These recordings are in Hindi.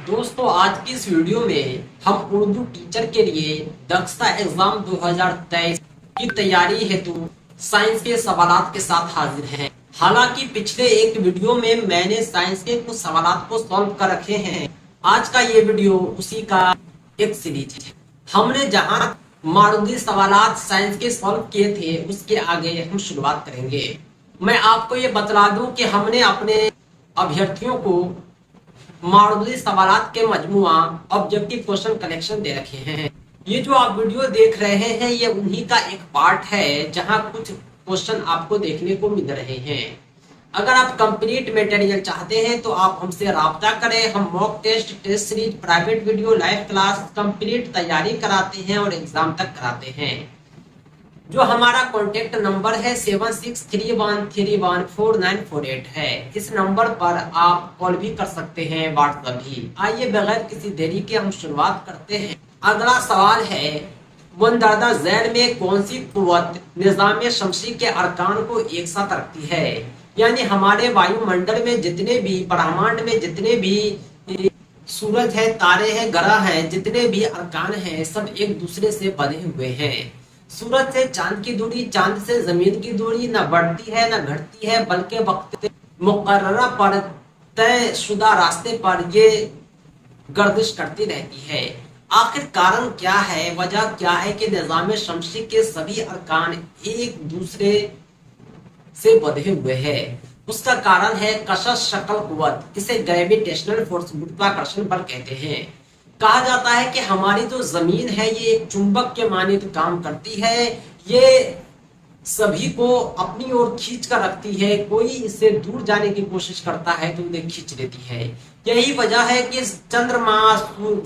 दोस्तों आज की इस वीडियो में हम उर्दू टीचर के लिए दक्षता एग्जाम 2023 की तैयारी हेतु साइंस के सवालात के साथ हाजिर हैं। हालांकि पिछले एक वीडियो में मैंने साइंस के कुछ सवालात को सॉल्व कर रखे हैं। आज का ये वीडियो उसी का एक सीरीज है। हमने जहां मारूदी सवालात साइंस के सॉल्व किए थे उसके आगे हम शुरुआत करेंगे। मैं आपको ये बतला दूं कि हमने अपने अभ्यर्थियों को मारूदी सवालात के मजमुआ ऑब्जेक्टिव क्वेश्चन कलेक्शन दे रखे हैं। ये जो आप वीडियो देख रहे हैं ये उन्हीं का एक पार्ट है जहां कुछ क्वेश्चन आपको देखने को मिल रहे हैं। अगर आप कंप्लीट मटेरियल चाहते हैं तो आप हमसे राब्ता करें। हम mock test, test series, private video, live class complete तैयारी कराते हैं और एग्जाम तक कराते हैं। जो हमारा कॉन्टेक्ट नंबर है 7631314948 है। इस नंबर पर आप कॉल भी कर सकते हैं, व्हाट्सएप भी। आइए बगैर किसी देरी के हम शुरुआत करते हैं। अगला सवाल है मुंदरजा झैल में कौन सी कुव्वत निज़ाम शमसी के अरकान को एक साथ रखती है। यानी हमारे वायुमंडल में जितने भी, ब्रह्मांड में जितने भी सूरज है, तारे हैं, ग्रह हैं, जितने भी अरकान हैं सब एक दूसरे से बंधे हुए हैं। सूरज से चांद की दूरी, चांद से जमीन की दूरी न बढ़ती है न घटती है, बल्कि वक्त मुकर्ररा पर तयशुदा रास्ते पर ये गर्दिश करती रहती है। आखिर कारण क्या है, वजह क्या है कि निज़ाम शमसी के सभी अरकान एक दूसरे से बंधे हुए हैं। उसका कारण है कशश शक्ल कुव्वत। इसे ग्रेविटेशनल फोर्स, गुरुत्वाकर्षण बल कहते हैं। कहा जाता है कि हमारी जो जमीन है ये एक चुंबक के मानित काम करती है। ये सभी को अपनी ओर खींच कर रखती है। कोई इससे दूर जाने की कोशिश करता है तो उन्हें खींच लेती है। यही वजह है कि चंद्रमा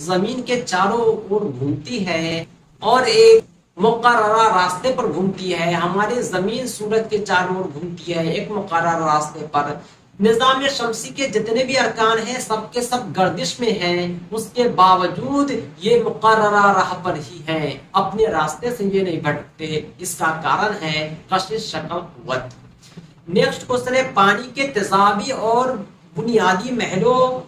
जमीन के चारों ओर घूमती है और एक मुकर्ररा रास्ते पर घूमती है। हमारी जमीन सूरज के चारों ओर घूमती है एक मुकर्ररा रास्ते पर। निज़ाम शमसी के जितने भी अरकान हैं सब के सब गर्दिश में हैं, उसके बावजूद ये मुकर्ररा राह पर ही हैं, अपने रास्ते से ये नहीं भटकते। इसका कारण है कशिश शक्ल कुव्वत। नेक्स्ट क्वेश्चन है पानी के तेजाबी और बुनियादी महलों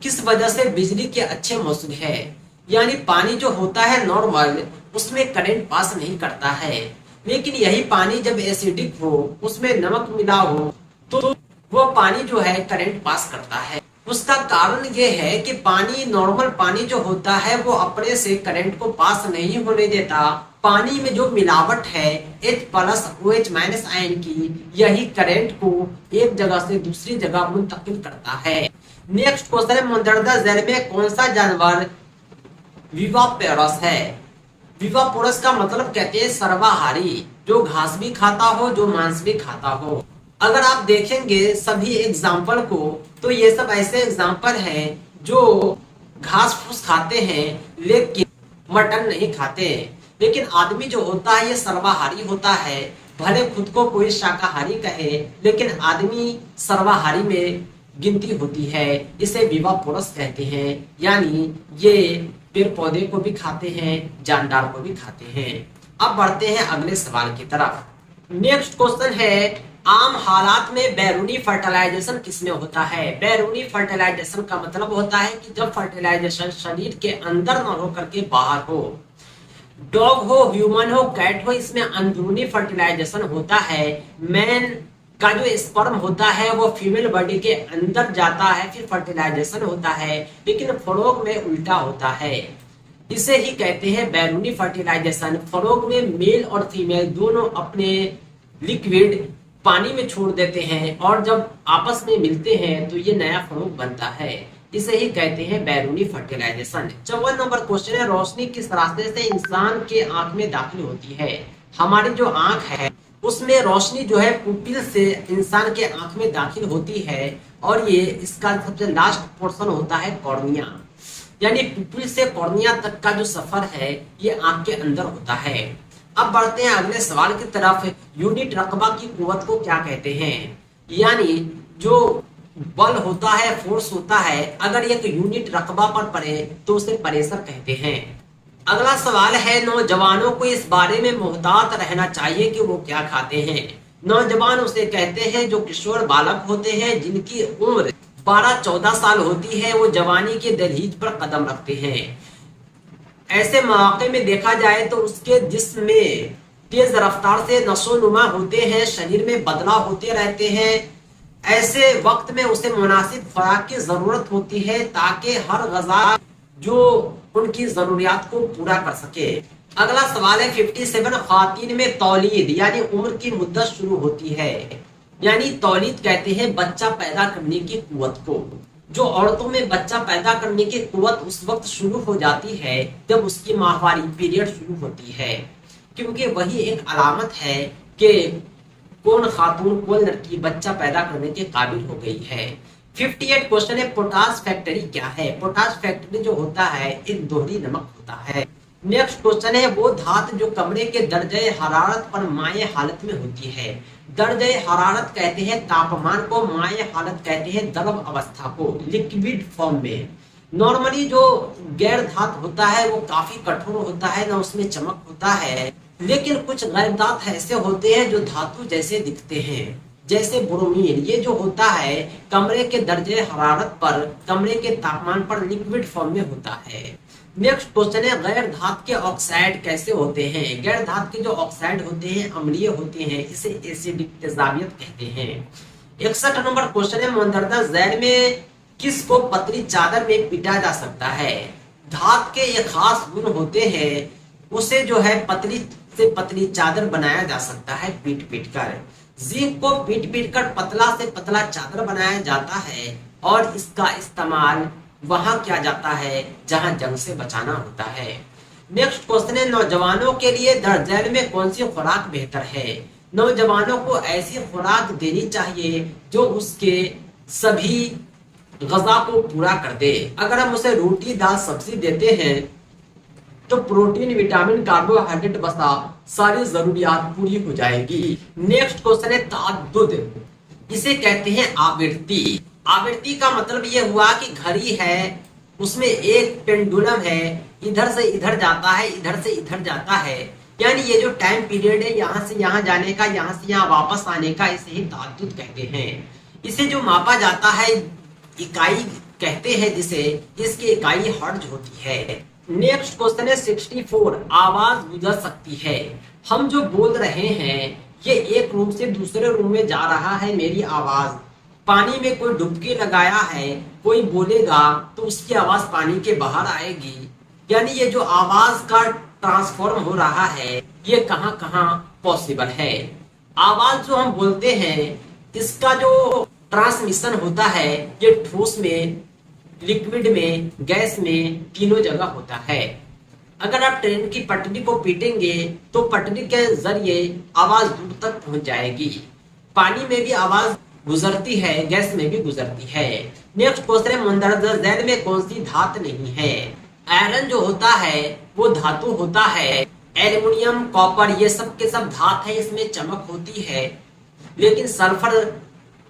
किस वजह से बिजली के अच्छे मौसूल है। यानी पानी जो होता है नॉर्मल उसमें करंट पास नहीं करता है, लेकिन यही पानी जब एसिडिक हो, उसमें नमक मिला हो तो वो पानी जो है करंट पास करता है। उसका कारण ये है कि पानी, नॉर्मल पानी जो होता है वो अपने से करंट को पास नहीं होने देता। पानी में जो मिलावट है H+OH- आयन की, यही करंट को एक जगह से दूसरी जगह मुंतकिल करता है। नेक्स्ट क्वेश्चन है मुंदरजा झैल में कौन सा जानवर विवापोरस है। विवापोरस का मतलब कहते हैं सर्वाहारी, जो घास भी खाता हो, जो मांस भी खाता हो। अगर आप देखेंगे सभी एग्जाम्पल को तो ये सब ऐसे एग्जाम्पल हैं जो घास फूस खाते हैं लेकिन मटन नहीं खाते। लेकिन आदमी जो होता है ये सर्वाहारी होता है। भले खुद को कोई शाकाहारी कहे लेकिन आदमी सर्वाहारी में गिनती होती है। इसे विवापोरस कहते हैं। यानी ये पेड़ पौधे को भी खाते हैं, जानदार को भी खाते हैं। अब बढ़ते हैं अगले सवाल की तरफ। नेक्स्ट क्वेश्चन है आम हालात में बैरूनी फर्टिलाइजेशन किसमें होता है। बैरूनी फर्टिलाइजेशन का मतलब होता है कि जब फर्टिलाइजेशन शरीर के अंदर न हो करके बाहर हो। डॉग हो, ह्यूमन हो, कैट हो, इसमें अंदरूनी फर्टिलाइजेशन होता है। मैन का जो स्पर्म होता है वो फीमेल बॉडी के अंदर जाता है, फिर फर्टिलाइजेशन होता है। लेकिन फरोग में उल्टा होता है। इसे ही कहते हैं बैरूनी फर्टिलाइजेशन। फरोग में मेल और फीमेल दोनों अपने लिक्विड पानी में छोड़ देते हैं और जब आपस में मिलते हैं तो ये नया फरोग बनता है। इसे ही कहते हैं बैरूनी फर्टिलाइजेशन। 54 नंबर क्वेश्चन है रोशनी किस रास्ते से इंसान के आंख में दाखिल होती है। हमारी जो आंख है उसमें रोशनी जो है पुपिल से इंसान के आंख में दाखिल होती है और ये इसका सबसे लास्ट पोर्शन होता है कॉर्निया। यानी पुपिल से कॉर्निया तक का जो सफर है ये आंख के अंदर होता है। अब बढ़ते हैं अगले सवाल की तरफ। यूनिट रकबा की कुव्वत को क्या कहते हैं। यानी जो बल होता है, फोर्स होता है, अगर एक यूनिट रकबा पर पड़े तो उसे प्रेशर कहते हैं। अगला सवाल है नौजवानों को इस बारे में मुहतात रहना चाहिए कि वो क्या खाते हैं। नौजवान उसे कहते हैं जो किशोर बालक होते हैं जिनकी उम्र 12-14 साल होती है वो जवानी के दहलीज पर कदम रखते हैं। ऐसे मौके में देखा जाए तो उसके जिस्म में तेज रफ्तार से नशोनुमा होते हैं, शरीर में बदलाव होते रहते हैं। ऐसे वक्त में उसे मुनासिब खुराक की जरूरत होती है ताकि हर ग़िज़ा जो उनकी जरूरियात को पूरा कर सके। अगला सवाल है 57, ख़वातीन में तौलीद यानी उम्र की मुद्दत शुरू होती है, यानी तौलीद कहते हैं बच्चा पैदा करने की कुव्वत को। जो औरतों में बच्चा पैदा करने की कुव्वत उस वक्त शुरू हो जाती है जब उसकी माहवारी पीरियड शुरू होती है, क्योंकि वही एक अलामत है कि कौन खातून कौन लड़की बच्चा पैदा करने के काबिल हो गई है। 58 क्वेश्चन है, पोटाश फैक्ट्री क्या है? पोटाश फैक्ट्री जो होता है एक दोहरी नमक होता है। नेक्स्ट क्वेश्चन है, वो धातु जो कमरे के दर्जे हरारत पर माये हालत में होती है। दर्जे हरारत कहते हैं तापमान को, माये हालत कहते हैं द्रव अवस्था को, लिक्विड फॉर्म में। नॉर्मली जो गैर धातु होता है वो काफी कठोर होता है, ना उसमें चमक होता है, लेकिन कुछ गैर धातु ऐसे होते हैं जो धातु जैसे दिखते हैं, जैसे ब्रोमीन। ये जो होता है कमरे के दर्जे हरारत पर, कमरे के तापमान पर लिक्विड फॉर्म में होता है। नेक्स्ट क्वेश्चन है, गैर धातु के ऑक्साइड कैसे होते हैं? गैर धातु के जो ऑक्साइड होते हैं अम्लीय होते हैं, इसे एसिडिक तेजाबियत कहते हैं। 61 नंबर क्वेश्चन है, मंदरजा झैल में किसको पतली चादर में पीटा जा सकता है? धातु के ये खास गुण होते हैं, उसे जो है पतली से पतली चादर बनाया जा सकता है पीट पीट कर। जिंक को पीट पीट कर पतला से पतला चादर बनाया जाता है और इसका इस्तेमाल वहां किया जाता है जहां जंग से बचाना होता है। नेक्स्ट क्वेश्चन है, नौजवानों के लिए दर्द में कौन सी खुराक बेहतर है? नौजवानों को ऐसी खुराक देनी चाहिए जो उसके सभी ग़िज़ा को पूरा कर दे। अगर हम उसे रोटी दाल सब्जी देते हैं तो प्रोटीन विटामिन कार्बोहाइड्रेट वसा सारी जरूरियात पूरी हो जाएगी। नेक्स्ट क्वेश्चन है, ताअद्दुद इसे कहते हैं आवृत्ति। आवृत्ति का मतलब ये हुआ कि घड़ी है, उसमें एक पेंडुलम है, इधर से इधर जाता है, इधर से इधर जाता है, यानी ये जो टाइम पीरियड है यहाँ से यहाँ जाने का, यहाँ से यहाँ वापस आने का, इसे ही ताअद्दुद कहते हैं। इसे जो मापा जाता है इकाई कहते हैं, जिसे इसकी इकाई हर्ट्ज होती है। नेक्स्ट क्वेश्चन है 64, आवाज गुजर सकती है। हम जो बोल रहे हैं ये एक रूम से दूसरे रूम में जा रहा है, मेरी आवाज। पानी में कोई डुबकी लगाया है, कोई बोलेगा तो उसकी आवाज पानी के बाहर आएगी, यानी ये जो आवाज का ट्रांसफॉर्म हो रहा है ये कहाँ कहाँ पॉसिबल है। आवाज जो हम बोलते हैं इसका जो ट्रांसमिशन होता है ये ठोस में, लिक्विड में, गैस में, तीनों जगह होता है। अगर आप ट्रेन की पटरी को पीटेंगे तो पटरी के जरिए आवाज दूर तक पहुंच जाएगी। पानी में भी आवाज गुजरती है, गैस में भी गुजरती है। नेक्स्ट क्वेश्चन है, मंदरजा झैल में कौन सी धातु नहीं है? आयरन जो होता है वो धातु होता है। एल्युमिनियम, कॉपर ये सब के सब धातु है, इसमें चमक होती है, लेकिन सल्फर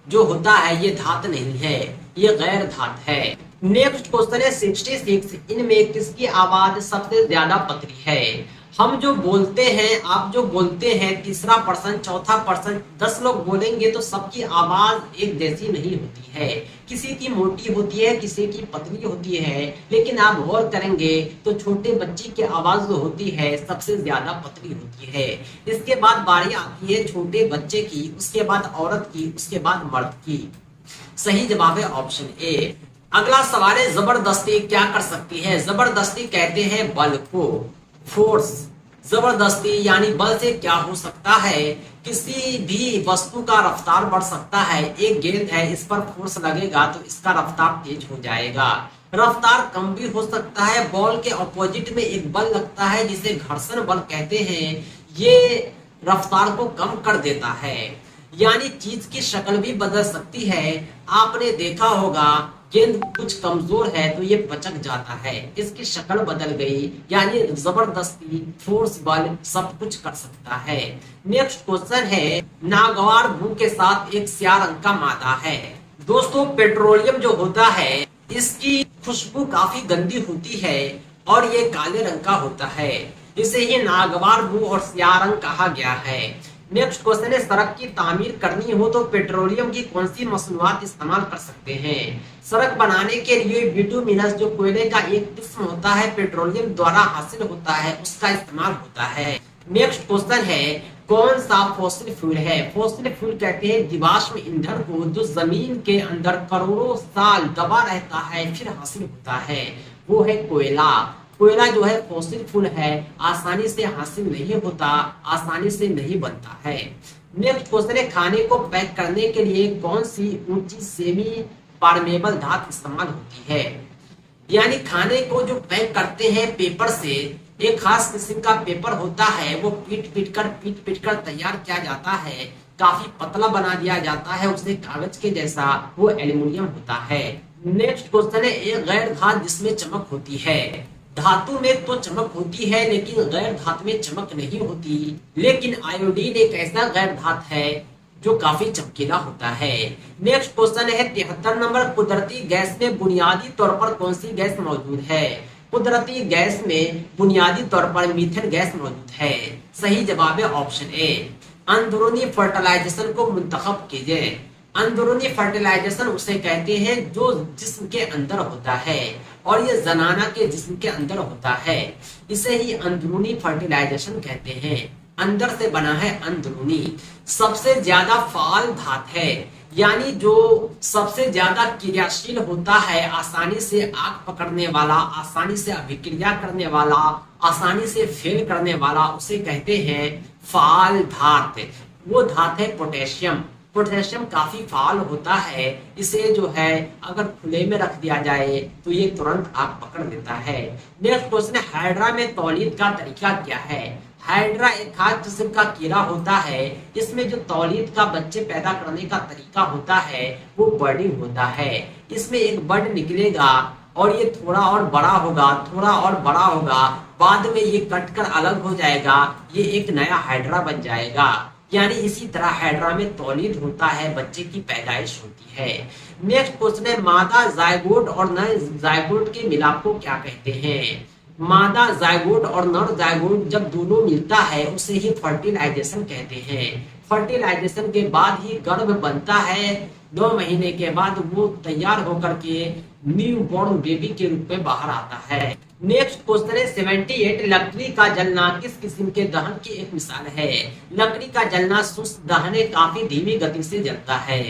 जो होता है ये धातु नहीं है, ये गैर धातु है। नेक्स्ट क्वेश्चन है 66, इनमें किसकी आवाज सबसे ज्यादा पतली है? हम जो बोलते हैं, आप जो बोलते हैं, तीसरा पर्सन, चौथा पर्सन, 10 लोग बोलेंगे तो सबकी आवाज एक जैसी नहीं होती है। किसी की मोटी होती है, किसी की पतली होती है, लेकिन आप गौर करेंगे तो छोटे बच्चे की आवाज जो होती है सबसे ज्यादा पतली होती है। इसके बाद बारी आती है छोटे बच्चे की, उसके बाद औरत की, उसके बाद मर्द की। सही जवाब है ऑप्शन ए। अगला सवाल है, जबरदस्ती क्या कर सकती है? जबरदस्ती कहते हैं बल को, फोर्स। जबरदस्ती यानी बल से क्या हो सकता है? किसी भी वस्तु का रफ्तार बढ़ सकता है। एक गेंद है, इस पर फोर्स लगेगा तो इसका रफ्तार तेज हो जाएगा। रफ्तार कम भी हो सकता है। बॉल के ऑपोजिट में एक बल लगता है जिसे घर्षण बल कहते हैं, ये रफ्तार को कम कर देता है। यानी चीज की शक्ल भी बदल सकती है। आपने देखा होगा गेंद कुछ कमजोर है तो ये पचक जाता है, इसकी शक्ल बदल गई, यानी जबरदस्ती, फोर्स, बल सब कुछ कर सकता है। नेक्स्ट क्वेश्चन है, नागवार भू के साथ एक स्याह रंग का मादा है। दोस्तों पेट्रोलियम जो होता है इसकी खुशबू काफी गंदी होती है और ये काले रंग का होता है, इसे ही नागवार भू और स्याह रंग कहा गया है। नेक्स्ट क्वेश्चन है, सड़क की तामीर करनी हो तो पेट्रोलियम की कौन सी मसनूआत इस्तेमाल कर सकते हैं। सड़क बनाने के लिए बिटुमिनस जो कोयले का एक किस्म होता है पेट्रोलियम द्वारा हासिल होता है उसका इस्तेमाल होता है। नेक्स्ट क्वेश्चन है, कौन सा फॉसिल फ्यूल है। फॉसिल फ्यूल कहते हैं जीवाश्म ईंधन को जो जमीन के अंदर करोड़ों साल दबा रहता है फिर हासिल होता है, वो है कोयला। कोयला जो है फॉसिल फ्यूल है, आसानी से हासिल नहीं होता, आसानी से नहीं बनता है। नेक्स्ट क्वेश्चन है, खाने को पैक करने के लिए कौन सी ऊंची सेमी परमेबल धातु इस्तेमाल होती है। यानी खाने को जो पैक करते हैं पेपर से, एक खास किस्म का पेपर होता है, वो पीट पीट कर तैयार किया जाता है, काफी पतला बना दिया जाता है उसे कागज के जैसा, वो एल्युमिनियम होता है। नेक्स्ट क्वेश्चन है, एक गैर धातु जिसमें चमक होती है। धातु में तो चमक होती है लेकिन गैर धातु में चमक नहीं होती, लेकिन आयोडीन एक ऐसा गैर धातु है जो काफी चमकीला होता है। नेक्स्ट क्वेश्चन है 73 नंबर, कुदरती गैस में बुनियादी तौर पर कौन सी गैस मौजूद है। कुदरती गैस में बुनियादी तौर पर मीथेन गैस मौजूद है। सही जवाब है ऑप्शन ए। अंदरूनी फर्टिलाइजेशन को मुंतखब कीजिए। अंदरूनी फर्टिलाइजेशन उसे कहते हैं जो जिस्म के अंदर होता है, और ये जनाना के जिस्म के अंदर होता है, इसे ही अंदरूनी फर्टिलाइजेशन कहते हैं। अंदर से बना है अंदरूनी। सबसे ज्यादा फाल धातु है, यानी जो सबसे ज्यादा क्रियाशील होता है, आसानी से आग पकड़ने वाला, आसानी से अभिक्रिया करने वाला, आसानी से फेल करने वाला, उसे कहते हैं फाल धातु। वो धातु है पोटेशियम। पोटेशियम काफी फाल होता है, इसे जो है अगर खुले में रख दिया जाए तो ये तुरंत आग पकड़ लेता है। नेक्स्ट क्वेश्चन है, हाइड्रा में तौलीद का तरीका क्या है। हाइड्रा एक खास किस्म का कीड़ा होता है, इसमें जो तौलीद का बच्चे पैदा करने का तरीका होता है वो बर्डिंग होता है। इसमें एक बर्ड निकलेगा और ये थोड़ा और बड़ा होगा, थोड़ा और बड़ा होगा, बाद में ये कट कर अलग हो जाएगा, ये एक नया हाइड्रा बन जाएगा। यानी इसी तरह हाइड्रा में तौलीद होता है, बच्चे की पैदाइश होती है। नेक्स्ट क्वेश्चन है, मादा जायगोट और नर जायगोट के मिलाप को क्या कहते हैं। मादा जायगोट और नर जायगोट जब दोनों मिलता है उसे ही फर्टिलाइजेशन कहते हैं। फर्टिलाइजेशन के बाद ही गर्भ बनता है, 9 महीने के बाद वो तैयार होकर के न्यू बॉर्न बेबी के रूप में बाहर आता है। नेक्स्ट क्वेश्चन है 78, लकड़ी का जलना किस किस्म के दहन की एक मिसाल है। लकड़ी का जलना शुष्क दहन काफी धीमी गति से जलता है,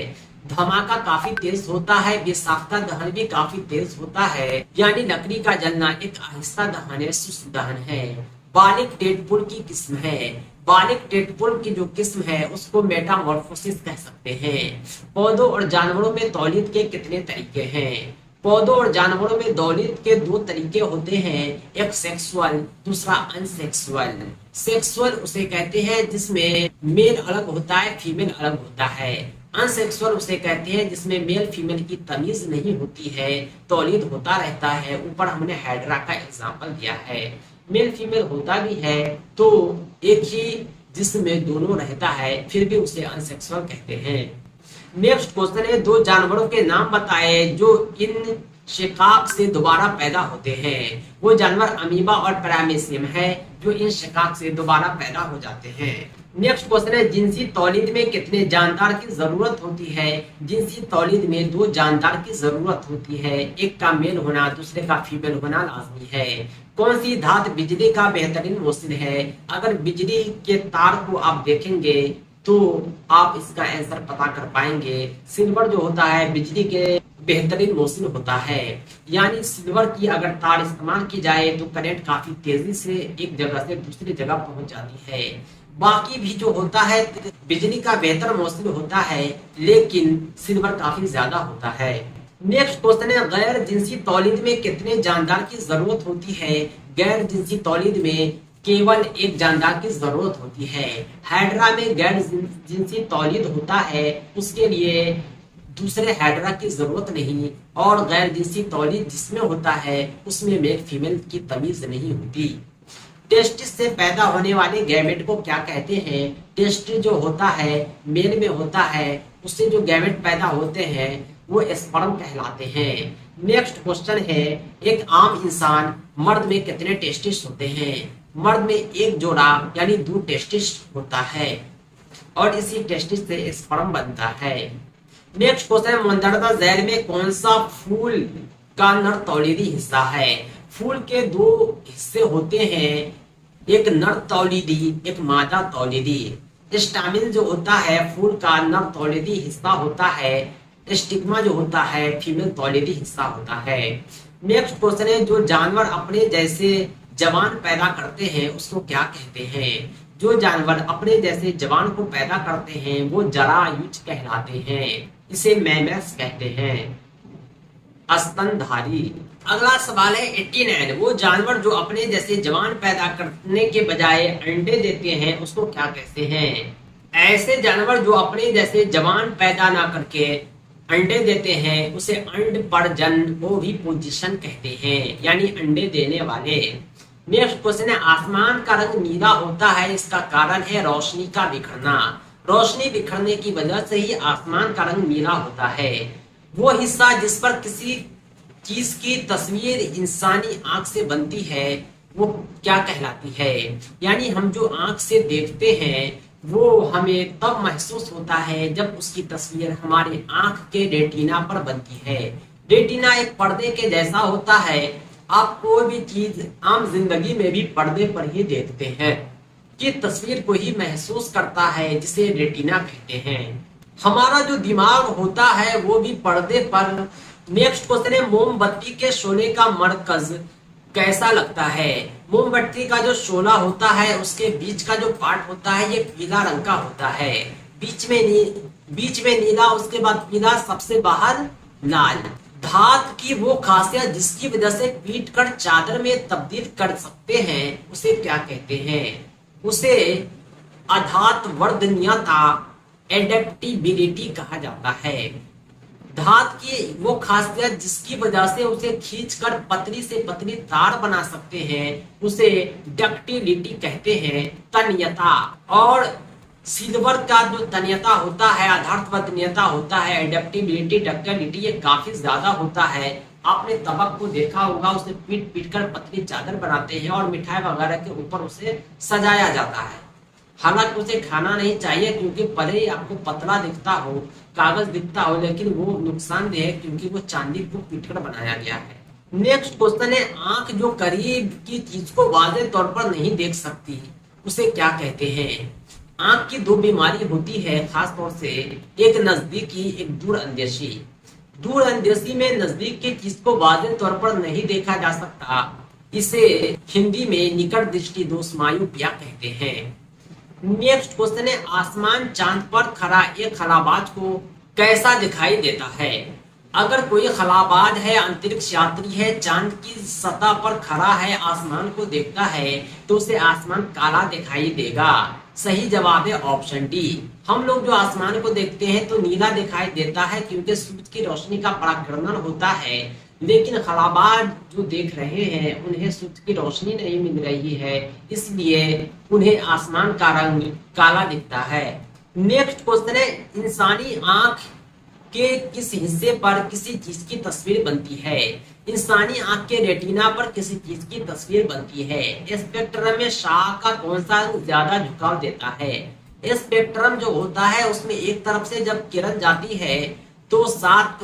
धमाका काफी तेज होता है, विषाक्तता दहन भी काफी तेज होता है। यानी लकड़ी का जलना एक आहिस्ता दहन है, शुष्क दहन है। बालिक टेटपुल की किस्म है। बालिक टेटपुल की जो किस्म है उसको मेटामॉर्फोसिस कह सकते हैं। पौधों और जानवरों में तौलीद के कितने तरीके हैं। पौधों और जानवरों में तौलीद के 2 तरीके होते हैं, एक सेक्सुअल, दूसरा अनसेक्सुअल। सेक्सुअल उसे कहते हैं जिसमें मेल अलग होता है, फीमेल अलग होता है। अनसेक्सुअल उसे कहते हैं जिसमें मेल फीमेल की तमीज नहीं होती है, तौलीद होता रहता है। ऊपर हमने हाइड्रा का एग्जांपल दिया है। मेल फीमेल होता भी है तो एक ही जिसमें दोनों रहता है, फिर भी उसे अनसेक्सुअल कहते हैं। नेक्स्ट क्वेश्चन है, 2 जानवरों के नाम बताए जो इन शिकाक से दोबारा पैदा होते हैं। वो जानवर अमीबा और पैरामीशियम है जो इन शिकाक से दोबारा पैदा हो जाते हैं। नेक्स्ट क्वेश्चन है, जिनसी तौलीद में कितने जानदार की जरूरत होती है। जिनसी तौलीद में 2 जानदार की जरूरत होती है, एक का मेल होना, दूसरे का फीमेल होना लाजमी है। कौन सी धातु बिजली का बेहतरीन मोसिल है। अगर बिजली के तार को आप देखेंगे तो आप इसका आंसर पता कर पाएंगे। सिल्वर जो होता है बिजली के बेहतरीन मोसिल होता है, यानी सिल्वर की अगर तार इस्तेमाल की जाए तो करंट काफी तेजी से एक जगह से दूसरी जगह पहुंच जाती है। बाकी भी जो होता है बिजली का बेहतर मोसिल होता है, लेकिन सिल्वर काफी ज्यादा होता है। नेक्स्ट क्वेश्चन है, गैर जिनसी तौलीद में कितने जानदार की जरूरत होती है। गैर जिनसी तौलीद में केवल एक जानदार की जरूरत होती है। हाइड्रा में गैर जिनसी तौलीद होता है, उसके लिए दूसरे हाइड्रा की जरूरत नहीं, और गैर जिनसी तौलीद जिसमें होता है उसमें मेल फीमेल की तमीज नहीं होती। टेस्टिस से पैदा होने वाले गैमेट को क्या कहते हैं। टेस्टिस जो होता है मेल में होता है, उससे जो गैमेट पैदा होते हैं वो स्पर्म कहलाते हैं। नेक्स्ट क्वेश्चन है, एक आम इंसान मर्द में कितने टेस्टिस होते हैं। मर्द में एक जोड़ा यानी 2 टेस्टिस होता है। और इसी टेस्टिस से स्पर्म बनता है। नेक्स्ट क्वेश्चन, मंदरदा झैल में कौन सा फूल का नर तौलीदी हिस्सा है? फूल के दो हिस्से होते हैं, एक नर तौलीदी, एक मादा तौलीदी। स्टामिन जो होता है फूल का नर तौलीदी हिस्सा होता है, स्टिग्मा जो होता है फीमेल तौलीदी हिस्सा होता है। नेक्स्ट क्वेश्चन है, जो जानवर अपने जैसे जवान पैदा करते हैं उसको क्या कहते हैं? जो जानवर अपने जैसे जवान को पैदा करते हैं वो जरायुज कहलाते हैं, इसे मैमल्स कहते हैं, स्तनधारी। अगला सवाल है 89, वो जानवर जो अपने जैसे जवान पैदा करने के बजाय अंडे देते हैं उसको क्या कहते हैं? ऐसे जानवर जो अपने जैसे जवान पैदा ना करके अंडे देते हैं उसे अंड प्रजन ओविपोजिशन कहते हैं, यानी अंडे देने वाले। नेक्स्ट क्वेश्चन है, आसमान का रंग नीला होता है, इसका कारण है रोशनी का बिखरना। रोशनी बिखरने की वजह से ही आसमान का रंग नीला होता है। वो हिस्सा जिस पर किसी चीज की तस्वीर इंसानी आंख से बनती है वो क्या कहलाती है? यानी हम जो आंख से देखते हैं वो हमें तब महसूस होता है जब उसकी तस्वीर हमारे आंख के रेटिना पर बनती है। रेटिना एक पर्दे के जैसा होता है, आप कोई भी चीज आम जिंदगी में भी पर्दे पर ही देखते हैं कि तस्वीर को ही महसूस करता है, जिसे रेटिना कहते हैं। हमारा जो दिमाग होता है वो भी पर्दे पर। नेक्स्ट क्वेश्चन है, मोमबत्ती के शोले का मरकज कैसा लगता है? मोमबत्ती का जो शोला होता है उसके बीच का जो पार्ट होता है ये पीला रंग का होता है, बीच में नीला, उसके बाद पीला, सबसे बाहर लाल। धात की वो खासियत जिसकी वजह से पीट कर चादर में तब्दील कर सकते हैं उसे क्या कहते हैं? उसे अधात वर्धनीयता, एडेप्टिबिलिटी कहा जाता है। धात की वो खासियत जिसकी वजह से उसे खींचकर पतली से पतली तार बना सकते हैं उसे डक्टिलिटी कहते हैं, तन्यता। और सिल्वर का जो तन्यता होता है, आधार तन्यता होता है, एडेप्टिबिलिटी, डक्टिलिटी, ये काफी ज्यादा होता है। आपने तबक को देखा होगा, उसे पीट पीट कर पतली चादर बनाते हैं और मिठाई वगैरह के ऊपर उसे सजाया जाता है। हालांकि उसे खाना नहीं चाहिए क्योंकि भले ही आपको पतला दिखता हो, कागज दिखता हो, लेकिन वो नुकसानदेह है क्योंकि वो चांदी को पीटकर बनाया गया है। नेक्स्ट क्वेश्चन है, आंख जो करीब की चीज को वाज़ेह तौर पर नहीं देख सकती उसे क्या कहते हैं? आंख की दो बीमारी होती है खास तौर से, एक नजदीकी, एक दूर अंदेशी। दूर अंदेशी में नजदीक की चीज को वाज़ेह तौर पर नहीं देखा जा सकता, इसे हिंदी में निकट दृष्टि दोष मायोपिया कहते हैं। नेक्स्ट क्वेश्चन है, आसमान चांद पर खड़ा एक खलाबाज को कैसा दिखाई देता है? अगर कोई खलाबाज है, अंतरिक्ष यात्री है, चांद की सतह पर खड़ा है, आसमान को देखता है तो उसे आसमान काला दिखाई देगा। सही जवाब है ऑप्शन डी। हम लोग जो आसमान को देखते हैं तो नीला दिखाई देता है क्योंकि सूरज की रोशनी का परागण होता है, लेकिन खलाबाज जो देख रहे हैं उन्हें सूरज की रोशनी नहीं मिल रही है, इसलिए उन्हें आसमान का रंग काला दिखता है। नेक्स्ट क्वेश्चन है, इंसानी आंख के किस हिस्से पर किसी चीज की तस्वीर बनती है? इंसानी आंख के रेटिना पर किसी चीज की तस्वीर बनती है। स्पेक्ट्रम में शाह का कौन सा रंग ज्यादा झुकाव देता है? स्पेक्ट्रम जो होता है उसमें एक तरफ से जब किरण जाती है तो 7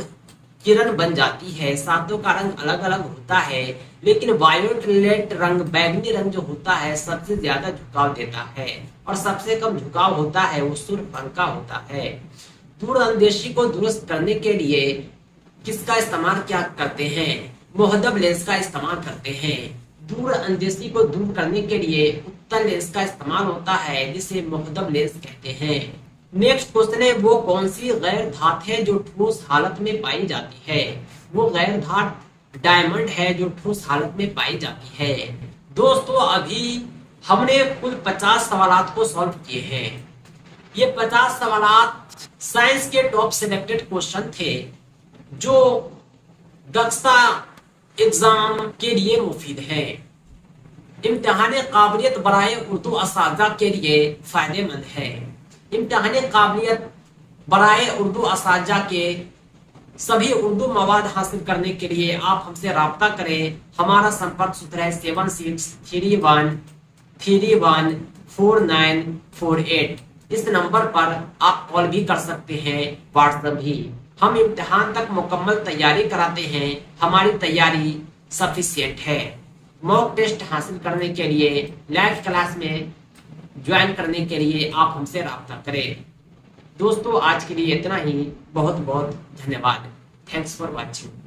किरण बन जाती है, सातों का रंग अलग अलग होता है, लेकिन वायोलेट रंग, बैगनी रंग जो होता है सबसे ज्यादा झुकाव देता है और सबसे कम झुकाव होता है वो सुर्ख रंग का होता है। दूरअंदेशी को दुरुस्त करने के लिए किसका इस्तेमाल क्या करते हैं? मुहद्दब लेंस का इस्तेमाल करते हैं। दूरअंदेशी को दूर करने के लिए उत्तल लेंस का इस्तेमाल होता है जिसे मुहद्दब लेंस कहते हैं। नेक्स्ट क्वेश्चन है, वो कौन सी गैर धात है जो ठोस हालत में पाई जाती है? वो गैर धात डायमंड है जो ठोस हालत में पाई जाती है। दोस्तों अभी हमने कुल 50 सवालात को सॉल्व किए हैं। ये 50 सवालात साइंस के टॉप सिलेक्टेड क्वेश्चन थे जो दक्षता एग्जाम के लिए मुफीद है, इम्तिहान काबिलियत बराए उर्दू असातिज़ा के लिए फायदेमंद है। इम्तिहान काबिलियत बराए उर्दू असातिज़ा के सभी उर्दू मवाद हासिल करने के लिए आप हमसे राब्ता करें। हमारा संपर्क सूत्र है 7631314948। इस नंबर पर आप कॉल भी कर सकते हैं, व्हाट्सएप भी। हम इम्तिहान तक मुकम्मल तैयारी कराते हैं, हमारी तैयारी सफिशिएंट है। मॉक टेस्ट हासिल करने के लिए, लाइव क्लास में ज्वाइन करने के लिए आप हमसे राब्ता करें। दोस्तों आज के लिए इतना ही। बहुत बहुत धन्यवाद। Thanks for watching.